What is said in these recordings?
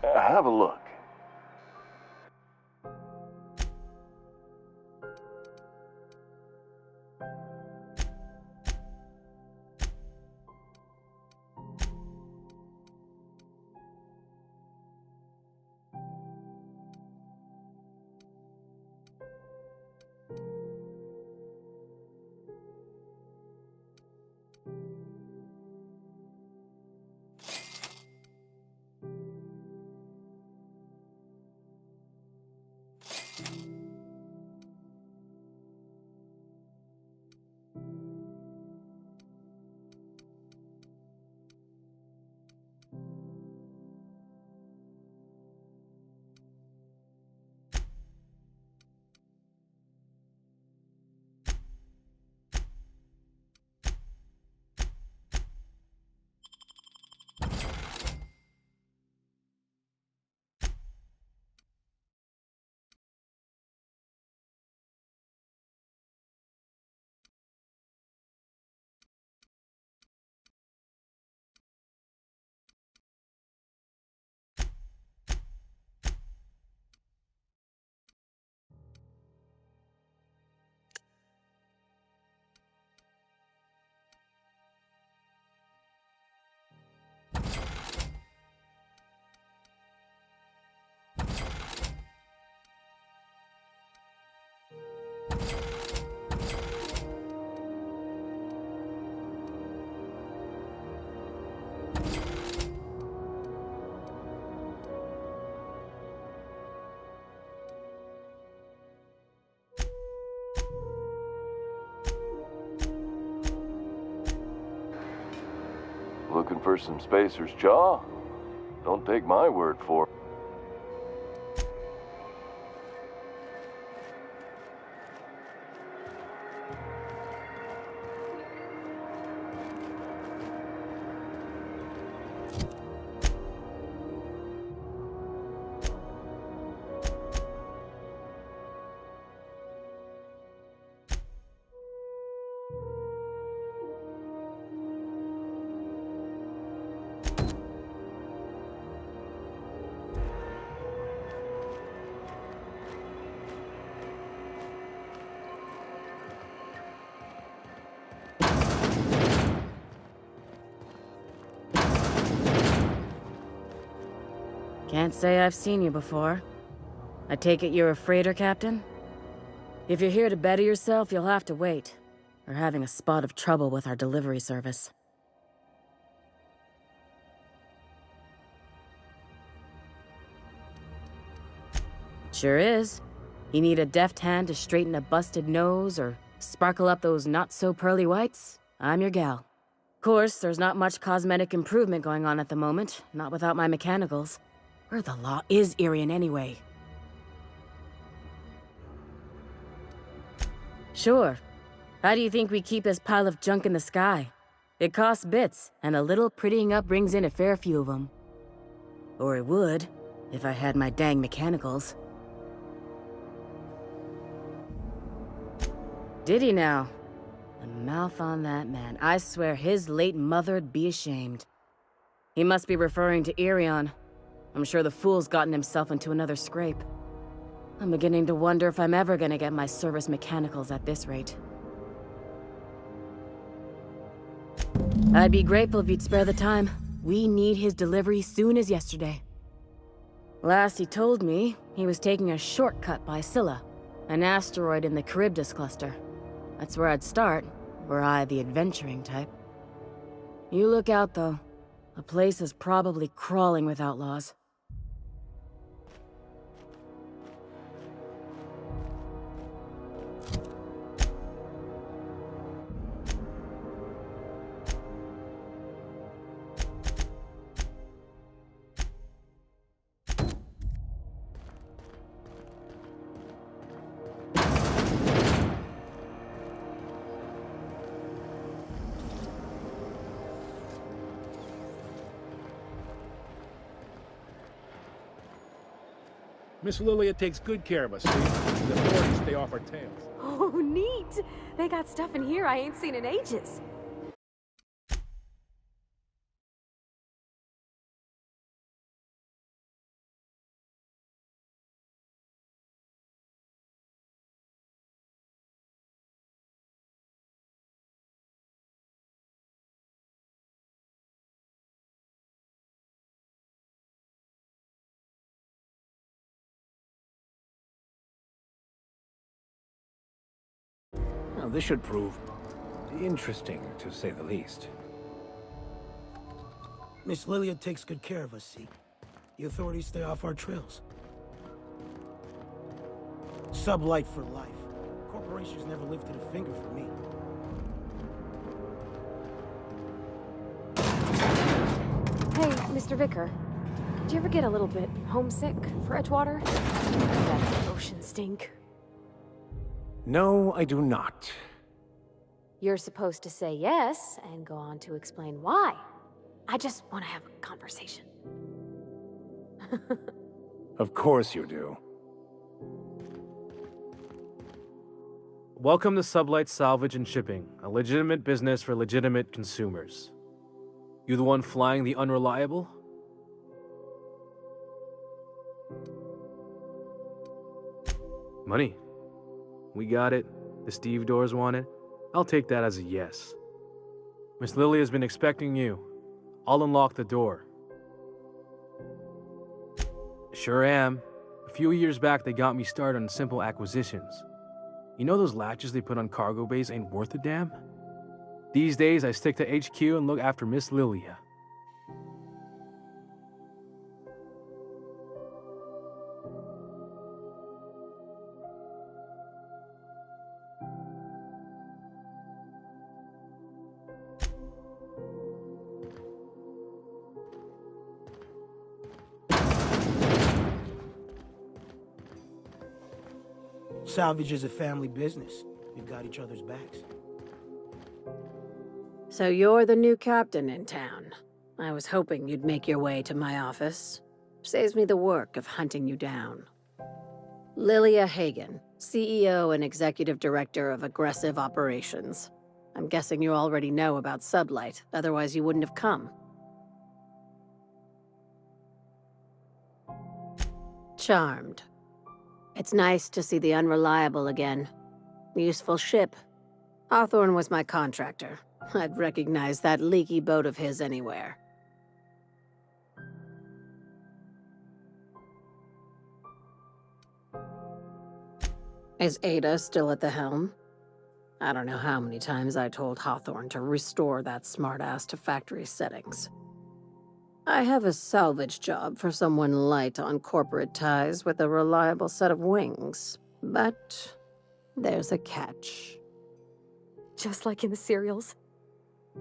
Have a look. Looking for some Spacer's jaw? Don't take my word for it. Can't say I've seen you before. I take it you're a freighter captain? If you're here to better yourself, you'll have to wait. We're having a spot of trouble with our delivery service. Sure is. You need a deft hand to straighten a busted nose or sparkle up those not-so-pearly whites? I'm your gal. Of course, there's not much cosmetic improvement going on at the moment, not without my mechanicals. Where the law is Irian anyway? Sure. How do you think we keep this pile of junk in the sky? It costs bits, and a little prettying up brings in a fair few of them. Or it would, if I had my dang mechanicals. Did he now? The mouth on that man. I swear his late mother'd be ashamed. He must be referring to Irion. I'm sure the fool's gotten himself into another scrape. I'm beginning to wonder if I'm ever gonna get my service mechanicals at this rate. I'd be grateful if you'd spare the time. We need his delivery soon as yesterday. Last he told me, he was taking a shortcut by Scylla, an asteroid in the Charybdis cluster. That's where I'd start, were I the adventuring type. You look out, though. The place is probably crawling with outlaws. Miss Lilia takes good care of us, see? The authorities stay off our tails. Oh, neat! They got stuff in here I ain't seen in ages. Well, this should prove interesting, to say the least. Miss Lilia takes good care of us, see? The authorities stay off our trails. Sublight for life. Corporations never lifted a finger for me. Hey, Mr. Vicker. Do you ever get a little bit homesick for Edgewater? That ocean stink. No, I do not. You're supposed to say yes and go on to explain why. I just want to have a conversation. Of course you do. Welcome to Sublight Salvage and Shipping, a legitimate business for legitimate consumers. You the one flying the Unreliable? Money. We got it. The stevedores want it. I'll take that as a yes. Miss Lily has been expecting you. I'll unlock the door. Sure am. A few years back, they got me started on simple acquisitions. You know those latches they put on cargo bays ain't worth a damn? These days, I stick to HQ and look after Miss Lilia. Salvage is a family business. We've got each other's backs. So you're the new captain in town. I was hoping you'd make your way to my office. Saves me the work of hunting you down. Lilia Hagen, CEO and Executive Director of Aggressive Operations. I'm guessing you already know about Sublight, otherwise you wouldn't have come. Charmed. It's nice to see the Unreliable again. Useful ship. Hawthorne was my contractor. I'd recognize that leaky boat of his anywhere. Is Ada still at the helm? I don't know how many times I told Hawthorne to restore that smartass to factory settings. I have a salvage job for someone light on corporate ties with a reliable set of wings, but there's a catch. Just like in the serials.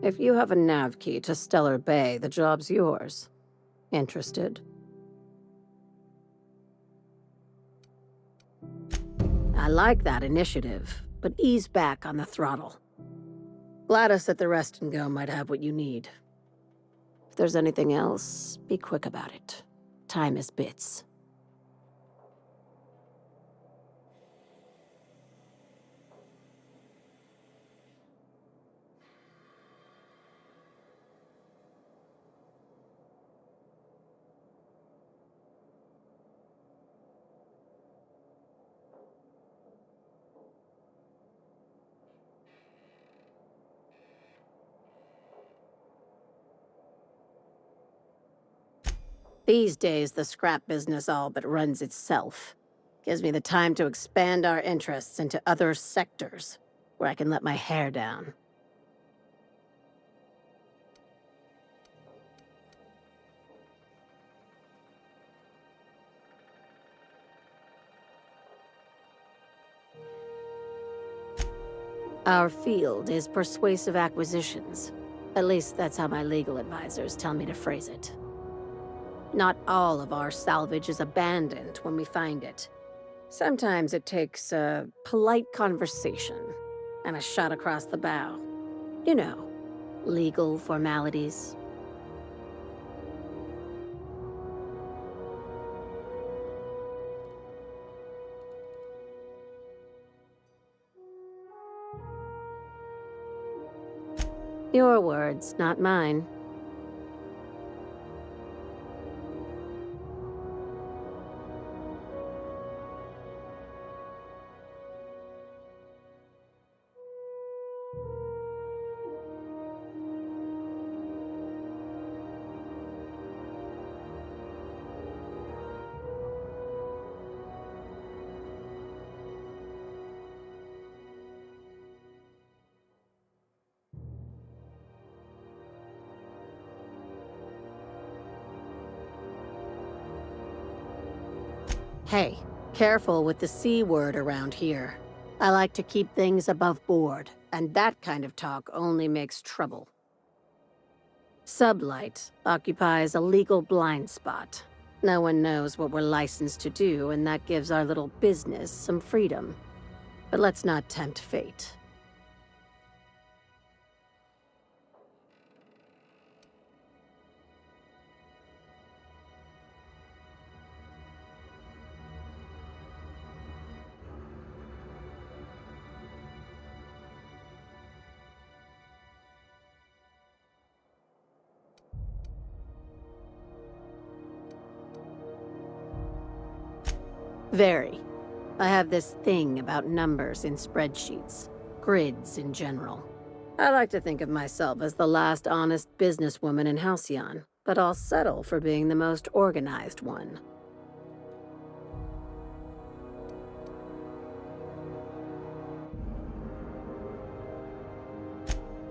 If you have a nav key to Stellar Bay, the job's yours. Interested? I like that initiative, but ease back on the throttle. Gladys at the Rest and Go might have what you need. If there's anything else, be quick about it. Time is bits. These days, the scrap business all but runs itself. Gives me the time to expand our interests into other sectors, where I can let my hair down. Our field is persuasive acquisitions. At least that's how my legal advisors tell me to phrase it. Not all of our salvage is abandoned when we find it. Sometimes it takes a polite conversation and a shot across the bow. You know, legal formalities. Your words, not mine. Hey, careful with the C word around here. I like to keep things above board, and that kind of talk only makes trouble. Sublight occupies a legal blind spot. No one knows what we're licensed to do, and that gives our little business some freedom. But let's not tempt fate. Very. I have this thing about numbers in spreadsheets. Grids in general. I like to think of myself as the last honest businesswoman in Halcyon, but I'll settle for being the most organized one.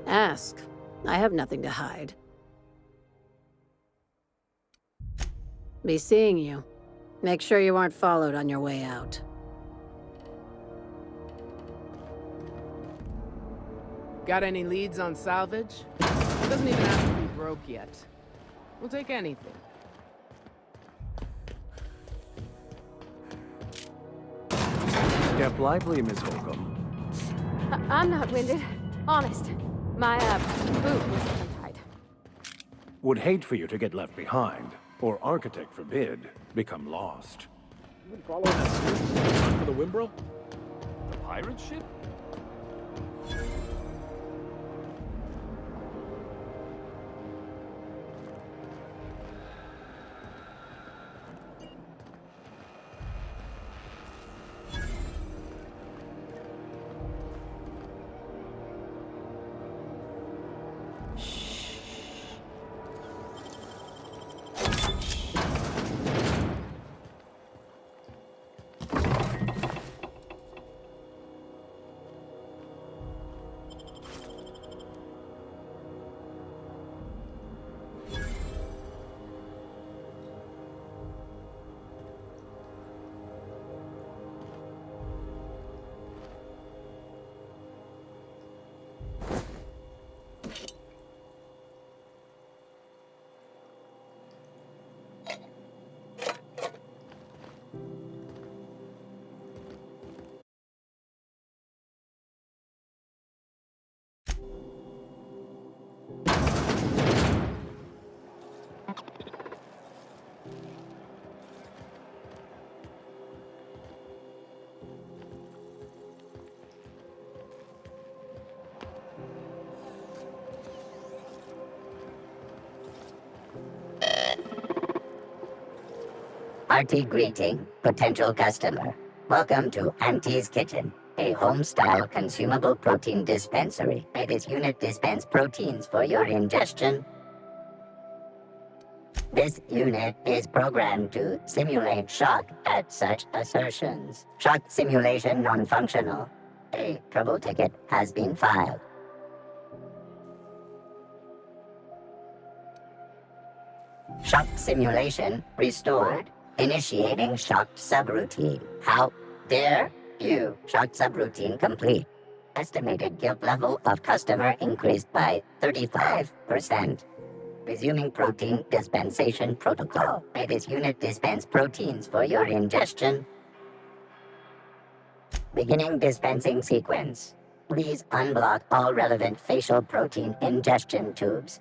Ask. I have nothing to hide. Be seeing you. Make sure you aren't followed on your way out. Got any leads on salvage? Doesn't even have to be broke yet. We'll take anything. Step lively, Miss Holcomb. I'm not winded. Honest. My, boot was untied. Would hate for you to get left behind, or architect forbid, become lost. You been following that seriously? Run for the Wimbrel? The pirate ship? Hearty greeting, potential customer. Welcome to Auntie's Kitchen, a home-style consumable protein dispensary. May this unit dispense proteins for your ingestion. This unit is programmed to simulate shock at such assertions. Shock simulation non-functional. A trouble ticket has been filed. Shock simulation restored. Initiating shocked subroutine. How dare you? Shocked subroutine complete. Estimated guilt level of customer increased by 35%. Resuming protein dispensation protocol. May this unit dispense proteins for your ingestion. Beginning dispensing sequence. Please unblock all relevant facial protein ingestion tubes.